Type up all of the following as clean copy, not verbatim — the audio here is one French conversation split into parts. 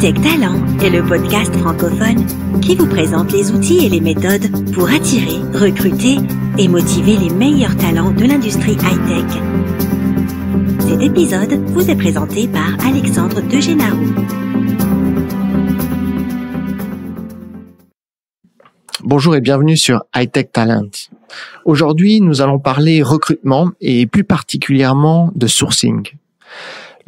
High-Tech Talent est le podcast francophone qui vous présente les outils et les méthodes pour attirer, recruter et motiver les meilleurs talents de l'industrie high-tech. Cet épisode vous est présenté par Alexandre de Génarou. Bonjour et bienvenue sur High-Tech Talent. Aujourd'hui, nous allons parler recrutement et plus particulièrement de sourcing.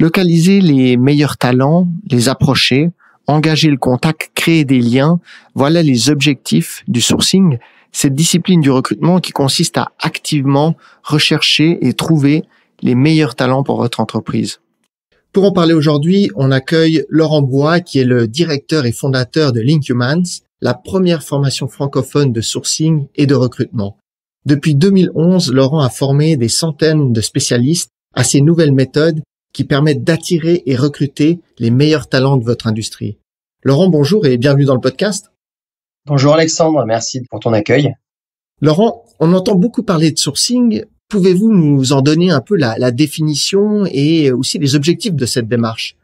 Localiser les meilleurs talents, les approcher, engager le contact, créer des liens, voilà les objectifs du sourcing, cette discipline du recrutement qui consiste à activement rechercher et trouver les meilleurs talents pour votre entreprise. Pour en parler aujourd'hui, on accueille Laurent Brouat qui est le directeur et fondateur de Linkhumans, la première formation francophone de sourcing et de recrutement. Depuis 2011, Laurent a formé des centaines de spécialistes à ces nouvelles méthodes qui permettent d'attirer et recruter les meilleurs talents de votre industrie. Laurent, bonjour et bienvenue dans le podcast. Bonjour Alexandre, merci pour ton accueil. Laurent, on entend beaucoup parler de sourcing. Pouvez-vous nous en donner un peu la définition et aussi les objectifs de cette démarche ?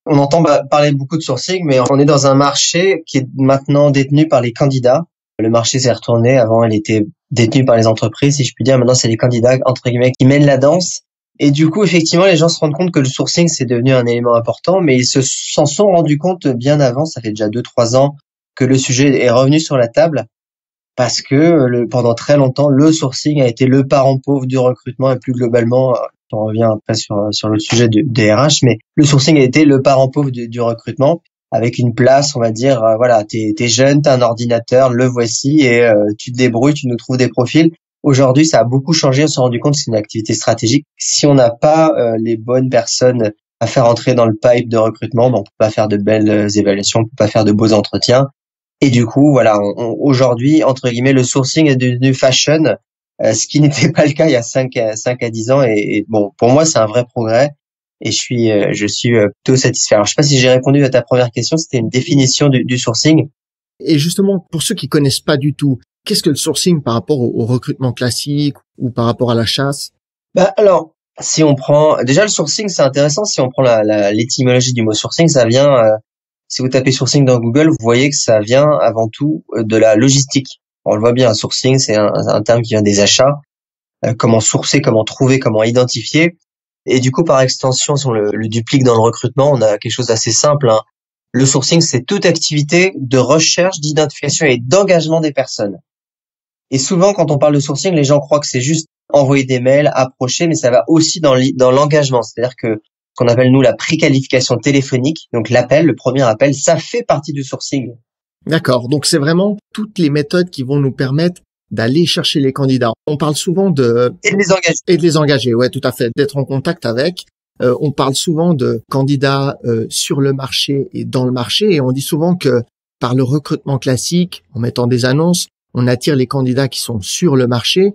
On entend parler beaucoup de sourcing, mais on est dans un marché qui est maintenant détenu par les candidats. Le marché s'est retourné. Avant, il était détenu par les entreprises, si je puis dire. Maintenant, c'est les candidats, entre guillemets, qui mènent la danse. Et du coup, effectivement, les gens se rendent compte que le sourcing, c'est devenu un élément important, mais ils s'en sont rendus compte bien avant, ça fait déjà 2-3 ans, que le sujet est revenu sur la table, parce que pendant très longtemps, le sourcing a été le parent pauvre du recrutement, et plus globalement, on revient après sur le sujet des RH, mais le sourcing a été le parent pauvre du recrutement, avec une place, on va dire, voilà, t'es jeune, t'as un ordinateur, le voici, et tu te débrouilles, tu nous trouves des profils. Aujourd'hui, ça a beaucoup changé. On s'est rendu compte que c'est une activité stratégique. Si on n'a pas les bonnes personnes à faire entrer dans le pipe de recrutement, on peut pas faire de belles évaluations, on peut pas faire de beaux entretiens. Et du coup, voilà, aujourd'hui, entre guillemets, le sourcing est devenu fashion, ce qui n'était pas le cas il y a 5 à 10 ans. Et bon, pour moi, c'est un vrai progrès. Et je suis plutôt satisfait. Alors, je sais pas si j'ai répondu à ta première question. C'était une définition du sourcing. Et justement, pour ceux qui connaissent pas du tout, qu'est-ce que le sourcing par rapport au recrutement classique ou par rapport à la chasse ? Alors, si on prend déjà le sourcing, c'est intéressant. Si on prend l'étymologie du mot sourcing, ça vient. Si vous tapez sourcing dans Google, vous voyez que ça vient avant tout de la logistique. On le voit bien, un sourcing, c'est un terme qui vient des achats. Comment sourcer, comment trouver, comment identifier. Et du coup, par extension, si on le duplique dans le recrutement, on a quelque chose d'assez simple. Le sourcing, c'est toute activité de recherche, d'identification et d'engagement des personnes. Et souvent, quand on parle de sourcing, les gens croient que c'est juste envoyer des mails, approcher, mais ça va aussi dans l'engagement. C'est-à-dire que ce qu'on appelle, nous, la préqualification téléphonique, donc l'appel, le premier appel, ça fait partie du sourcing. D'accord. Donc, c'est vraiment toutes les méthodes qui vont nous permettre d'aller chercher les candidats. On parle souvent Et de les engager. Et de les engager, ouais, tout à fait. D'être en contact avec. On parle souvent de candidats sur le marché et dans le marché. Et on dit souvent que par le recrutement classique, en mettant des annonces, on attire les candidats qui sont sur le marché.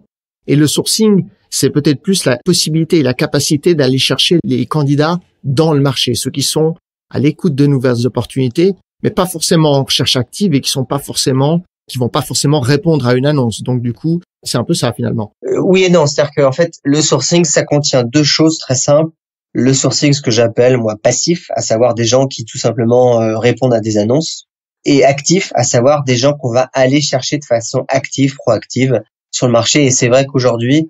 Et le sourcing, c'est peut-être plus la possibilité et la capacité d'aller chercher les candidats dans le marché, ceux qui sont à l'écoute de nouvelles opportunités, mais pas forcément en recherche active et qui vont pas forcément répondre à une annonce. Donc, du coup, c'est un peu ça, finalement. Oui et non. C'est-à-dire que, en fait, le sourcing, ça contient 2 choses très simples. Le sourcing, ce que j'appelle, moi, passif, à savoir des gens qui, tout simplement, répondent à des annonces. Et actif, à savoir des gens qu'on va aller chercher de façon active, proactive sur le marché. Et c'est vrai qu'aujourd'hui,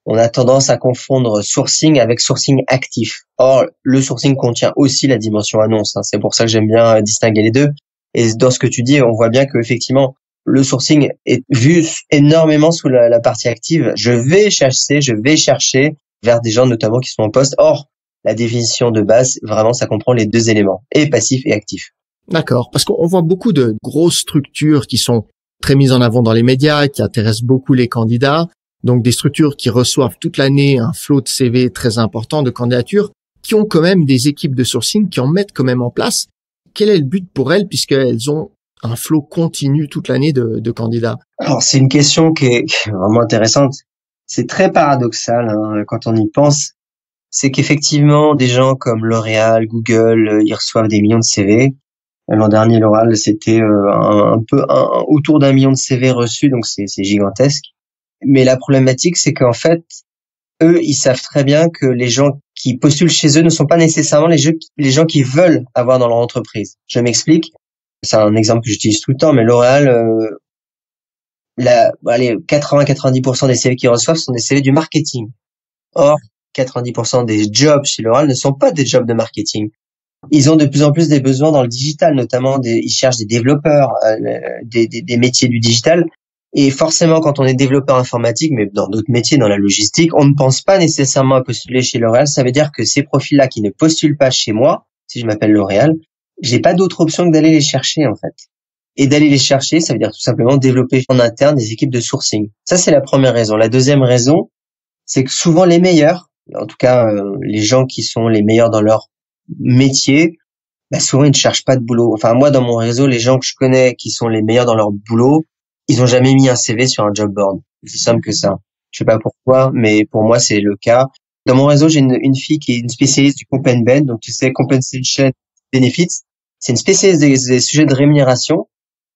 on a tendance à confondre sourcing avec sourcing actif. Or, le sourcing contient aussi la dimension annonce. C'est pour ça que j'aime bien distinguer les deux. Et dans ce que tu dis, on voit bien qu'effectivement, le sourcing est vu énormément sous la partie active. Je vais chercher vers des gens notamment qui sont en poste. Or, la définition de base, vraiment, ça comprend les 2 éléments, et passif et actif. D'accord, parce qu'on voit beaucoup de grosses structures qui sont très mises en avant dans les médias, qui intéressent beaucoup les candidats, donc des structures qui reçoivent toute l'année un flot de CV très important de candidatures, qui ont quand même des équipes de sourcing qui en mettent quand même en place. Quel est le but pour elles puisqu'elles ont un flot continu toute l'année de candidats ? Alors, c'est une question qui est vraiment intéressante. C'est très paradoxal quand on y pense. C'est qu'effectivement, des gens comme L'Oréal, Google, ils reçoivent des millions de CV. L'an dernier, L'Oréal, c'était un peu autour d'1 million de CV reçus, donc c'est gigantesque. Mais la problématique, c'est qu'en fait, eux, ils savent très bien que les gens qui postulent chez eux ne sont pas nécessairement les gens qui veulent avoir dans leur entreprise. Je m'explique. C'est un exemple que j'utilise tout le temps, mais L'Oréal, 80-90% des CV qu'ils reçoivent sont des CV du marketing. Or, 90% des jobs chez L'Oréal ne sont pas des jobs de marketing. Ils ont de plus en plus des besoins dans le digital, notamment ils cherchent des développeurs, des métiers du digital. Et forcément, quand on est développeur informatique, mais dans d'autres métiers, dans la logistique, on ne pense pas nécessairement à postuler chez L'Oréal. Ça veut dire que ces profils-là qui ne postulent pas chez moi, si je m'appelle L'Oréal, j'ai pas d'autre option que d'aller les chercher, en fait. Et d'aller les chercher, ça veut dire tout simplement développer en interne des équipes de sourcing. Ça, c'est la première raison. La deuxième raison, c'est que souvent les meilleurs, en tout cas les gens qui sont les meilleurs dans leur métier, souvent ils ne cherchent pas de boulot. Enfin, moi, dans mon réseau, les gens que je connais qui sont les meilleurs dans leur boulot, ils ont jamais mis un CV sur un job board. C'est simple que ça. Je sais pas pourquoi, mais pour moi, c'est le cas. Dans mon réseau, j'ai une fille qui est une spécialiste du Comp and Ben, donc tu sais, Compensation Benefits. C'est une spécialiste des sujets de rémunération.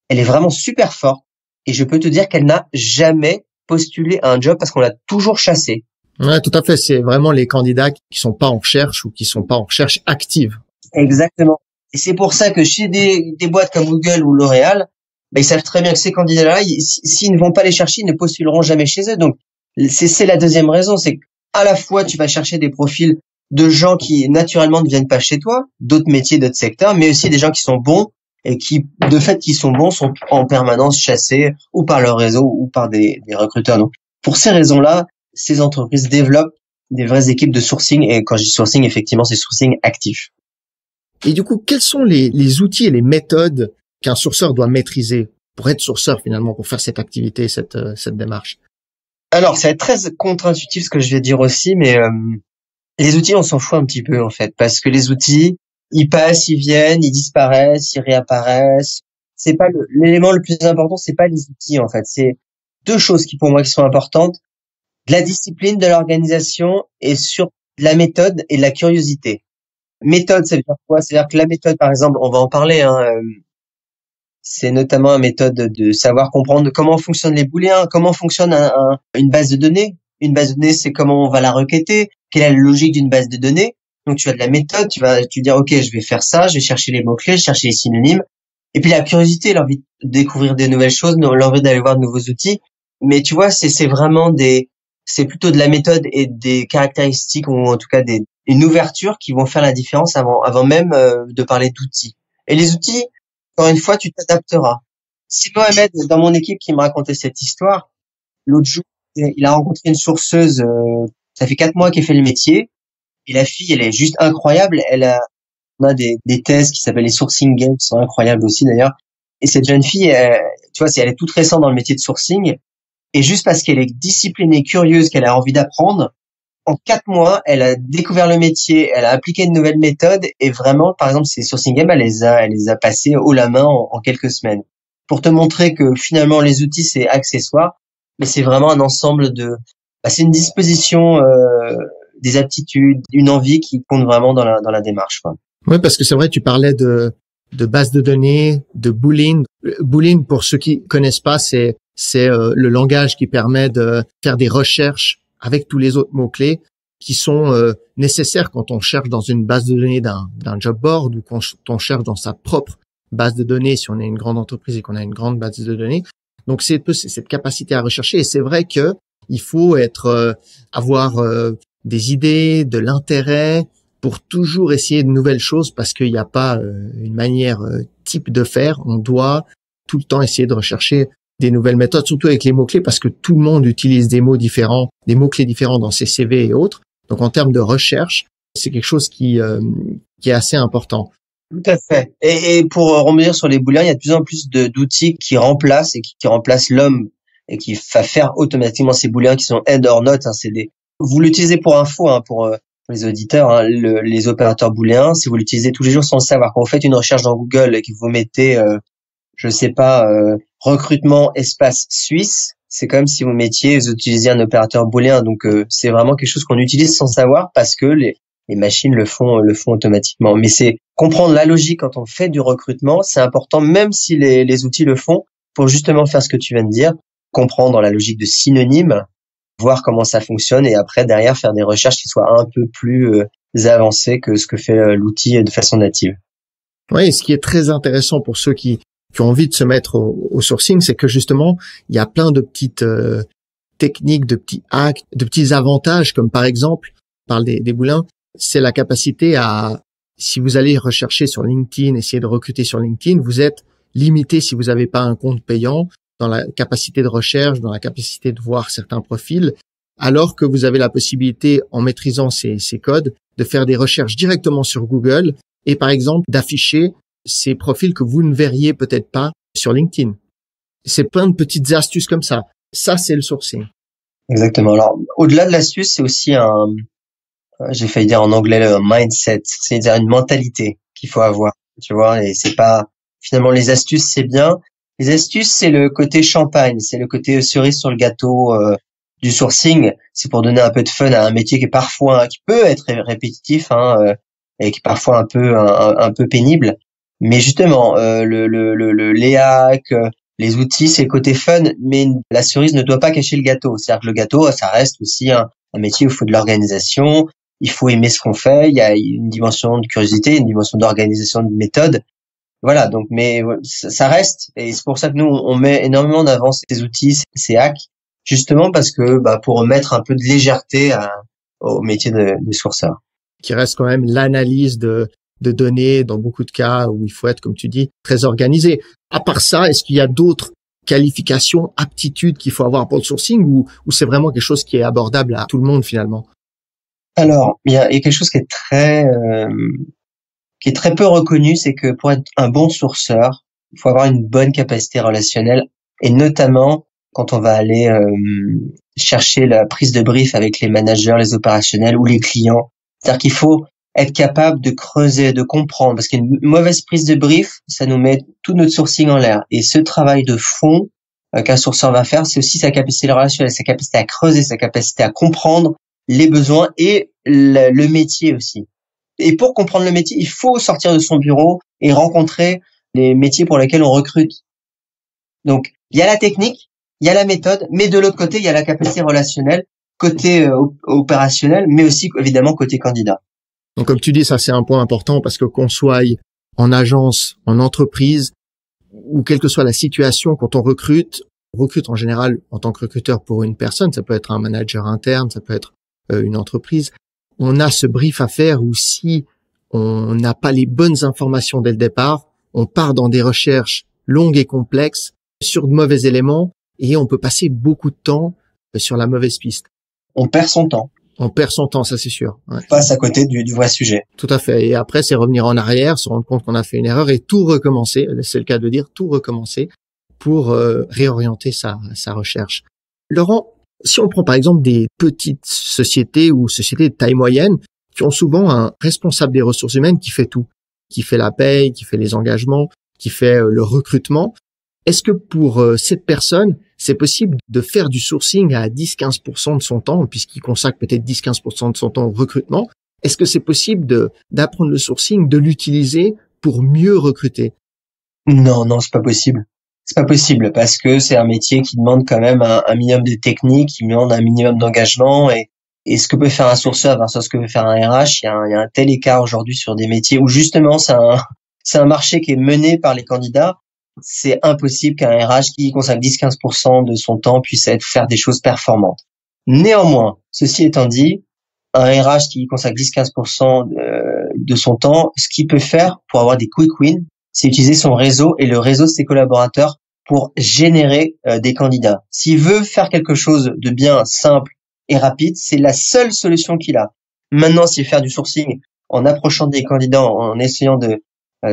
Elle est vraiment super forte. Et je peux te dire qu'elle n'a jamais postulé à un job parce qu'on l'a toujours chassée. Ouais, tout à fait. C'est vraiment les candidats qui sont pas en recherche ou qui sont pas en recherche active. Exactement. Et c'est pour ça que chez des boîtes comme Google ou L'Oréal, ils savent très bien que ces candidats-là, s'ils ne vont pas les chercher, ils ne postuleront jamais chez eux. Donc, c'est la deuxième raison. C'est qu'à la fois, tu vas chercher des profils de gens qui, naturellement, ne viennent pas chez toi, d'autres métiers, d'autres secteurs, mais aussi des gens qui sont bons et qui, de fait qu'ils sont bons, sont en permanence chassés ou par leur réseau ou par des recruteurs. Donc, pour ces raisons-là, ces entreprises développent des vraies équipes de sourcing. Et quand je dis sourcing, effectivement, c'est sourcing actif. Et du coup, quels sont les outils et les méthodes qu'un sourceur doit maîtriser pour être sourceur finalement, pour faire cette activité, cette démarche? Alors, ça va être très contre-intuitif ce que je vais dire aussi, mais les outils, on s'en fout un petit peu en fait, parce que les outils, ils passent, ils viennent, ils disparaissent, ils réapparaissent. C'est pas l'élément le plus important, c'est pas les outils en fait. C'est deux choses qui pour moi qui sont importantes: de la discipline, de l'organisation et sur de la méthode et de la curiosité. Méthode, ça veut dire quoi? C'est-à-dire que la méthode, par exemple, on va en parler, c'est notamment une méthode de savoir comprendre comment fonctionnent les booléens, comment fonctionne une base de données. Une base de données, c'est comment on va la requêter, quelle est la logique d'une base de données. Donc tu as de la méthode, tu dis ok, je vais faire ça, je vais chercher les mots-clés, je vais chercher les synonymes. Et puis la curiosité, l'envie de découvrir des nouvelles choses, l'envie d'aller voir de nouveaux outils. Mais tu vois, c'est vraiment c'est plutôt de la méthode et des caractéristiques, ou en tout cas une ouverture qui vont faire la différence avant même de parler d'outils. Et les outils, encore une fois, tu t'adapteras. C'est Mohamed, dans mon équipe, qui me racontait cette histoire. L'autre jour, il a rencontré une sourceuse, ça fait 4 mois qu'elle fait le métier. Et la fille, elle est juste incroyable. On a des thèses qui s'appellent les sourcing games, qui sont incroyables aussi d'ailleurs. Et cette jeune fille, tu vois, elle est toute récente dans le métier de sourcing. Et juste parce qu'elle est disciplinée, curieuse, qu'elle a envie d'apprendre, en 4 mois, elle a découvert le métier, elle a appliqué de nouvelles méthodes et vraiment, par exemple, ces sourcing games, elle les a passées haut la main en quelques semaines. Pour te montrer que finalement, les outils, c'est accessoire, mais c'est vraiment un ensemble c'est une disposition, des aptitudes, une envie qui compte vraiment dans la démarche, quoi. Oui, parce que c'est vrai, tu parlais de base de données, de Boolean. Boolean, pour ceux qui connaissent pas, c'est le langage qui permet de faire des recherches avec tous les autres mots-clés qui sont nécessaires quand on cherche dans une base de données d'un job board ou quand on cherche dans sa propre base de données si on est une grande entreprise et qu'on a une grande base de données. Donc c'est cette capacité à rechercher, et c'est vrai que il faut avoir des idées, de l'intérêt pour toujours essayer de nouvelles choses, parce qu'il n'y a pas une manière type de faire. On doit tout le temps essayer de rechercher des nouvelles méthodes, surtout avec les mots-clés, parce que tout le monde utilise des mots différents, des mots-clés différents dans ses CV et autres. Donc, en termes de recherche, c'est quelque chose qui est assez important. Tout à fait. Et pour revenir sur les booléens, il y a de plus en plus d'outils qui remplacent qui remplacent l'homme et qui va faire automatiquement ces booléens qui sont end or not. Vous l'utilisez pour info, pour les auditeurs, les opérateurs booléens. Si vous l'utilisez tous les jours sans le savoir, quand vous faites une recherche dans Google et que vous mettez recrutement espace Suisse, c'est comme si vous utilisiez un opérateur booléen. Donc c'est vraiment quelque chose qu'on utilise sans savoir, parce que les machines le font automatiquement. Mais c'est comprendre la logique quand on fait du recrutement, c'est important, même si les outils le font, pour justement faire ce que tu viens de dire, comprendre la logique de synonyme, voir comment ça fonctionne et après derrière faire des recherches qui soient un peu plus avancées que ce que fait l'outil de façon native. Oui, ce qui est très intéressant pour ceux qui ont envie de se mettre au sourcing, c'est que justement, il y a plein de petites techniques, de petits hacks, de petits avantages, comme par exemple, on parle des boulins, c'est la capacité à, si vous allez rechercher sur LinkedIn, essayer de recruter sur LinkedIn, vous êtes limité si vous n'avez pas un compte payant dans la capacité de recherche, dans la capacité de voir certains profils, alors que vous avez la possibilité, en maîtrisant ces codes, de faire des recherches directement sur Google et par exemple d'afficher ces profils que vous ne verriez peut-être pas sur LinkedIn. C'est plein de petites astuces comme ça. Ça, c'est le sourcing. Exactement. Alors, au-delà de l'astuce, c'est aussi j'ai failli dire en anglais un mindset, c'est-à-dire une mentalité qu'il faut avoir, tu vois, et c'est pas, finalement, les astuces, c'est bien. Les astuces, c'est le côté champagne, c'est le côté cerise sur le gâteau du sourcing. C'est pour donner un peu de fun à un métier qui est parfois, qui peut être répétitif, et qui est parfois un peu pénible. Mais justement, les hacks, les outils, c'est le côté fun, mais la cerise ne doit pas cacher le gâteau. C'est-à-dire que le gâteau, ça reste aussi un métier où il faut de l'organisation, il faut aimer ce qu'on fait, il y a une dimension de curiosité, une dimension d'organisation, de méthode. Voilà, donc, mais ça reste, et c'est pour ça que nous, on met énormément en avant ces outils, ces hacks, justement parce que, pour mettre un peu de légèreté au métier de sourceur. Qui reste quand même l'analyse de données dans beaucoup de cas où il faut être, comme tu dis, très organisé. À part ça, est-ce qu'il y a d'autres qualifications, aptitudes qu'il faut avoir pour le sourcing ou c'est vraiment quelque chose qui est abordable à tout le monde finalement? Alors, il y a quelque chose qui est très peu reconnu, c'est que pour être un bon sourceur, il faut avoir une bonne capacité relationnelle et notamment quand on va aller chercher la prise de brief avec les managers, les opérationnels ou les clients. C'est-à-dire qu'il faut être capable de creuser, de comprendre, parce qu'une mauvaise prise de brief, ça nous met tout notre sourcing en l'air. Et ce travail de fond qu'un sourceur va faire, c'est aussi sa capacité relationnelle, sa capacité à creuser, sa capacité à comprendre les besoins et le métier aussi. Et pour comprendre le métier, il faut sortir de son bureau et rencontrer les métiers pour lesquels on recrute. Donc, il y a la technique, il y a la méthode, mais de l'autre côté, il y a la capacité relationnelle, côté opérationnel, mais aussi évidemment côté candidat. Donc, comme tu dis, ça c'est un point important parce que qu'on soit en agence, en entreprise, ou quelle que soit la situation, quand on recrute en général en tant que recruteur pour une personne, ça peut être un manager interne, ça peut être une entreprise. On a ce brief à faire où si on n'a pas les bonnes informations dès le départ, on part dans des recherches longues et complexes sur de mauvais éléments et on peut passer beaucoup de temps sur la mauvaise piste. On perd son temps. On perd son temps, ça c'est sûr. Ouais. On passe à côté du vrai sujet. Tout à fait. Et après, c'est revenir en arrière, se rendre compte qu'on a fait une erreur et tout recommencer. C'est le cas de dire tout recommencer pour réorienter sa recherche. Laurent, si on prend par exemple des petites sociétés ou sociétés de taille moyenne qui ont souvent un responsable des ressources humaines qui fait tout, qui fait la paye, qui fait les engagements, qui fait le recrutement, est-ce que pour cette personne, c'est possible de faire du sourcing à 10-15% de son temps, puisqu'il consacre peut-être 10-15% de son temps au recrutement? Est-ce que c'est possible d'apprendre le sourcing, de l'utiliser pour mieux recruter? Non, c'est pas possible. C'est pas possible parce que c'est un métier qui demande quand même un minimum de technique, qui demande un minimum d'engagement et ce que peut faire un sourceur versus ce que peut faire un RH, il y a un tel écart aujourd'hui sur des métiers où justement c'est un marché qui est mené par les candidats. C'est impossible qu'un RH qui consacre 10-15% de son temps puisse faire des choses performantes. Néanmoins, ceci étant dit, un RH qui consacre 10-15% de son temps, ce qu'il peut faire pour avoir des quick wins, c'est utiliser son réseau et le réseau de ses collaborateurs pour générer des candidats. S'il veut faire quelque chose de bien simple et rapide, c'est la seule solution qu'il a. Maintenant, s'il veut faire du sourcing en approchant des candidats, en essayant de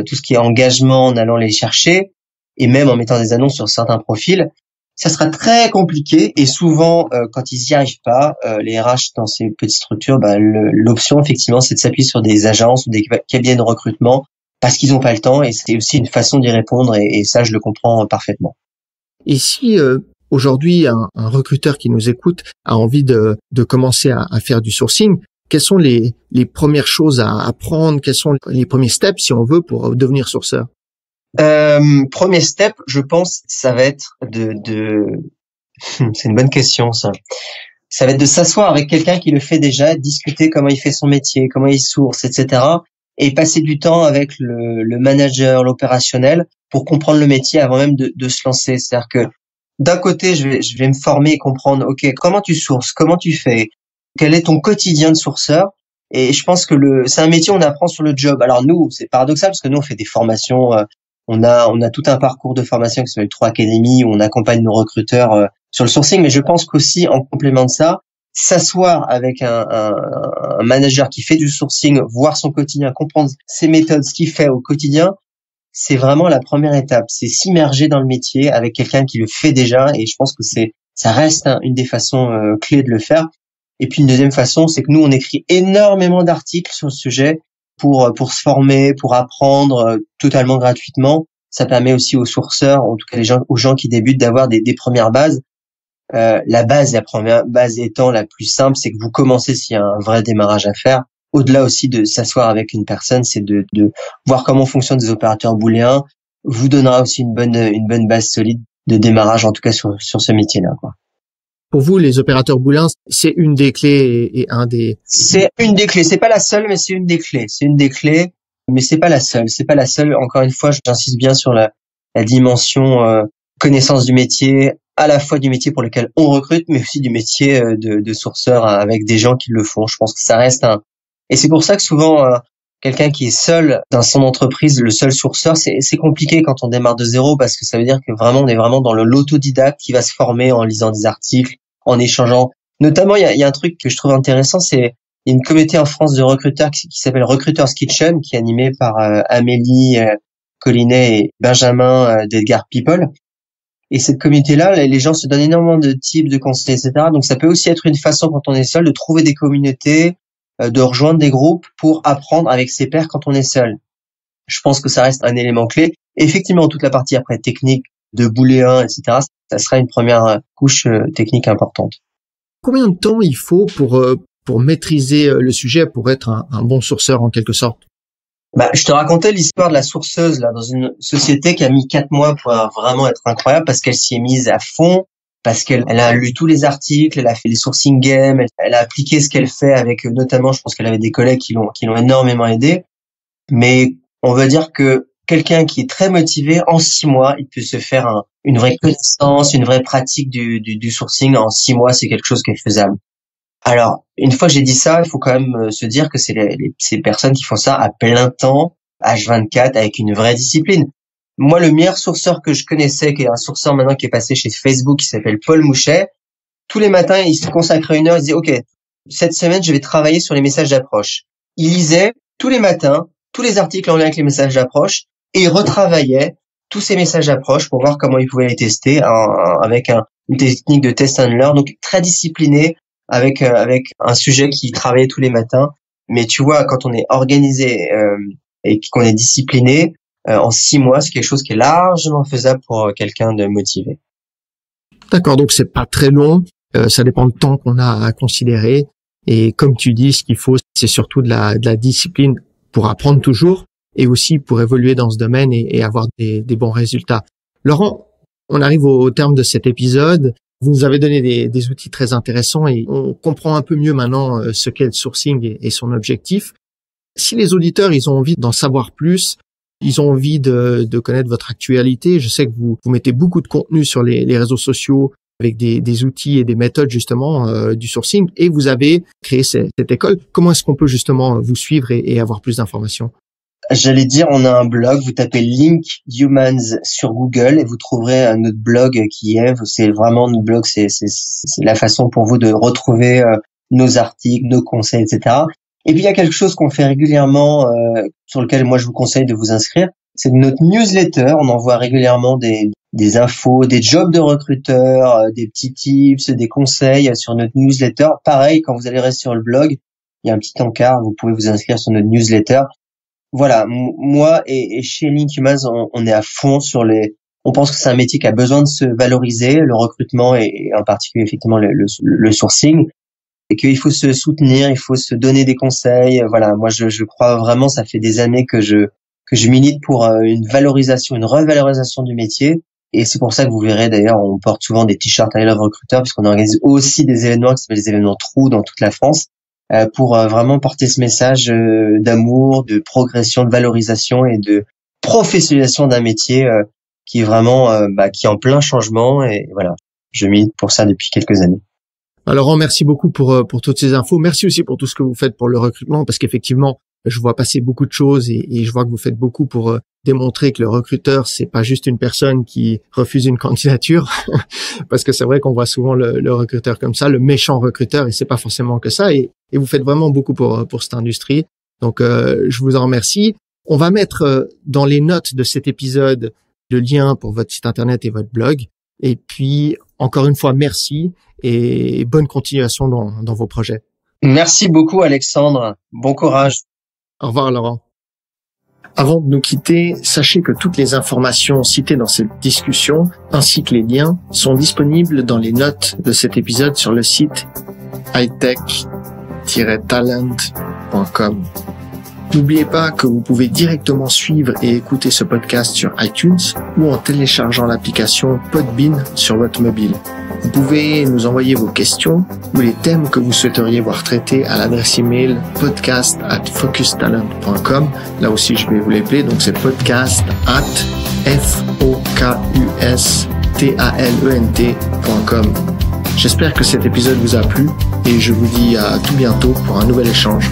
tout ce qui est engagement, en allant les chercher, et même en mettant des annonces sur certains profils, ça sera très compliqué et souvent, quand ils n'y arrivent pas, les RH dans ces petites structures, l'option effectivement, c'est de s'appuyer sur des agences ou des cabinets de recrutement parce qu'ils n'ont pas le temps et c'est aussi une façon d'y répondre et ça, je le comprends parfaitement. Et si aujourd'hui un recruteur qui nous écoute a envie de commencer à faire du sourcing, quelles sont les premières choses à apprendre? Quels sont les premiers steps, si on veut, pour devenir sourceur? Premier step, je pense, ça va être c'est une bonne question, ça. Ça va être de s'asseoir avec quelqu'un qui le fait déjà, discuter comment il fait son métier, comment il source, etc. Et passer du temps avec le manager, l'opérationnel, pour comprendre le métier avant même de se lancer. C'est-à-dire que d'un côté, je vais me former et comprendre, OK, comment tu sources, comment tu fais, quel est ton quotidien de sourceur. Et je pense que c'est un métier on apprend sur le job. Alors nous, c'est paradoxal parce que nous on fait des formations, on a tout un parcours de formation qui s'appelle 3 Academy où on accompagne nos recruteurs sur le sourcing, mais je pense qu'aussi en complément de ça, s'asseoir avec un manager qui fait du sourcing, voir son quotidien, comprendre ses méthodes, ce qu'il fait au quotidien, c'est vraiment la première étape. C'est s'immerger dans le métier avec quelqu'un qui le fait déjà, et je pense que ça reste une des façons clés de le faire. Et puis une deuxième façon, c'est que nous on écrit énormément d'articles sur le sujet pour se former, pour apprendre totalement gratuitement. Ça permet aussi aux sourceurs, en tout cas aux gens qui débutent, d'avoir des premières bases. La première base étant la plus simple, c'est que vous commencez s'il y a un vrai démarrage à faire. Au-delà aussi de s'asseoir avec une personne, c'est de voir comment fonctionnent des opérateurs booléens, vous donnera aussi une bonne base solide de démarrage, en tout cas sur ce métier-là, quoi. Pour vous, les opérateurs booléens, c'est une des clés et un des... C'est une des clés. C'est pas la seule, mais c'est une des clés. C'est une des clés, mais c'est pas la seule. C'est pas la seule. Encore une fois, j'insiste bien sur la dimension connaissance du métier, à la fois du métier pour lequel on recrute, mais aussi du métier de sourceur avec des gens qui le font. Je pense que ça reste et c'est pour ça que souvent, quelqu'un qui est seul dans son entreprise, le seul sourceur, c'est compliqué quand on démarre de zéro, parce que ça veut dire que vraiment, on est vraiment dans l'autodidacte qui va se former en lisant des articles, en échangeant. Notamment, il y a un truc que je trouve intéressant, c'est il y a une communauté en France de recruteurs qui s'appelle Recruiters Kitchen, qui est animée par Amélie Collinet et Benjamin d'Edgar People. Et cette communauté-là, les gens se donnent énormément de tips, de conseils, etc. Donc ça peut aussi être une façon, quand on est seul, de trouver des communautés, de rejoindre des groupes pour apprendre avec ses pairs quand on est seul. Je pense que ça reste un élément clé. Et effectivement, toute la partie après technique, de booléen, etc., ça sera une première couche technique importante. Combien de temps il faut pour maîtriser le sujet, pour être un bon sourceur en quelque sorte? Je te racontais l'histoire de la sourceuse là dans une société qui a mis 4 mois pour vraiment être incroyable, parce qu'elle s'y est mise à fond, parce qu'elle a lu tous les articles, elle a fait les sourcing games, elle a appliqué ce qu'elle fait avec, notamment, je pense qu'elle avait des collègues qui l'ont énormément aidé. Mais on va dire que quelqu'un qui est très motivé, en 6 mois, il peut se faire une vraie connaissance, une vraie pratique du sourcing. En 6 mois, c'est quelque chose qui est faisable. Alors, une fois que j'ai dit ça, il faut quand même se dire que c'est ces personnes qui font ça à plein temps, H24, avec une vraie discipline. Moi, le meilleur sourceur que je connaissais, qui est un sourceur maintenant qui est passé chez Facebook, qui s'appelle Paul Mouchet, tous les matins, il se consacrait 1 heure, il disait, OK, cette semaine, je vais travailler sur les messages d'approche. Il lisait tous les matins tous les articles en lien avec les messages d'approche et il retravaillait tous ces messages d'approche pour voir comment il pouvait les tester avec une technique de test and learn. Donc, très discipliné, avec un sujet qui travaillait tous les matins. Mais tu vois, quand on est organisé et qu'on est discipliné, en 6 mois, c'est quelque chose qui est largement faisable pour quelqu'un de motivé. D'accord, donc c'est pas très long, ça dépend du temps qu'on a à considérer. Et comme tu dis, ce qu'il faut, c'est surtout de la discipline pour apprendre toujours et aussi pour évoluer dans ce domaine et avoir des bons résultats. Laurent, on arrive au terme de cet épisode. Vous nous avez donné des outils très intéressants et on comprend un peu mieux maintenant ce qu'est le sourcing et son objectif. Si les auditeurs, ils ont envie d'en savoir plus, ils ont envie de connaître votre actualité, je sais que vous mettez beaucoup de contenu sur les réseaux sociaux avec des outils et des méthodes justement du sourcing, et vous avez créé cette école. Comment est-ce qu'on peut justement vous suivre et avoir plus d'informations? J'allais dire, on a un blog, vous tapez Link Humans sur Google et vous trouverez notre blog c'est vraiment notre blog, c'est la façon pour vous de retrouver nos articles, nos conseils, etc. Et puis il y a quelque chose qu'on fait régulièrement, sur lequel moi je vous conseille de vous inscrire, c'est notre newsletter. On envoie régulièrement des infos, des jobs de recruteurs, des petits tips, des conseils sur notre newsletter. Pareil, quand vous allez rester sur le blog, il y a un petit encart, vous pouvez vous inscrire sur notre newsletter. Voilà, moi et chez Link Humans, on est à fond on pense que c'est un métier qui a besoin de se valoriser, le recrutement et en particulier effectivement le sourcing, et qu'il faut se soutenir, il faut se donner des conseils. Voilà, moi je crois vraiment, ça fait des années que je milite pour une valorisation, une revalorisation du métier. Et c'est pour ça que vous verrez d'ailleurs, on porte souvent des t-shirts I Love Recruiter, puisqu'on organise aussi des événements qui s'appellent les événements True dans toute la France, pour vraiment porter ce message d'amour, de progression, de valorisation et de professionnalisation d'un métier qui est vraiment qui est en plein changement. Et voilà, je milite pour ça depuis quelques années. Alors, merci beaucoup pour toutes ces infos. Merci aussi pour tout ce que vous faites pour le recrutement, parce qu'effectivement, je vois passer beaucoup de choses et je vois que vous faites beaucoup pour démontrer que le recruteur, c'est pas juste une personne qui refuse une candidature, parce que c'est vrai qu'on voit souvent le recruteur comme ça, le méchant recruteur, et c'est pas forcément que ça. Et vous faites vraiment beaucoup pour cette industrie. Donc, je vous en remercie. On va mettre dans les notes de cet épisode le lien pour votre site internet et votre blog. Et puis, encore une fois, merci et bonne continuation dans vos projets. Merci beaucoup, Alexandre. Bon courage. Au revoir, Laurent. Avant de nous quitter, sachez que toutes les informations citées dans cette discussion, ainsi que les liens, sont disponibles dans les notes de cet épisode sur le site hightech-talent.com. N'oubliez pas que vous pouvez directement suivre et écouter ce podcast sur iTunes ou en téléchargeant l'application Podbean sur votre mobile. Vous pouvez nous envoyer vos questions ou les thèmes que vous souhaiteriez voir traités à l'adresse email podcast@focustalent.com. Là aussi, je vais vous l'épeler. Donc, c'est podcast@focustalent.com. J'espère que cet épisode vous a plu et je vous dis à tout bientôt pour un nouvel échange.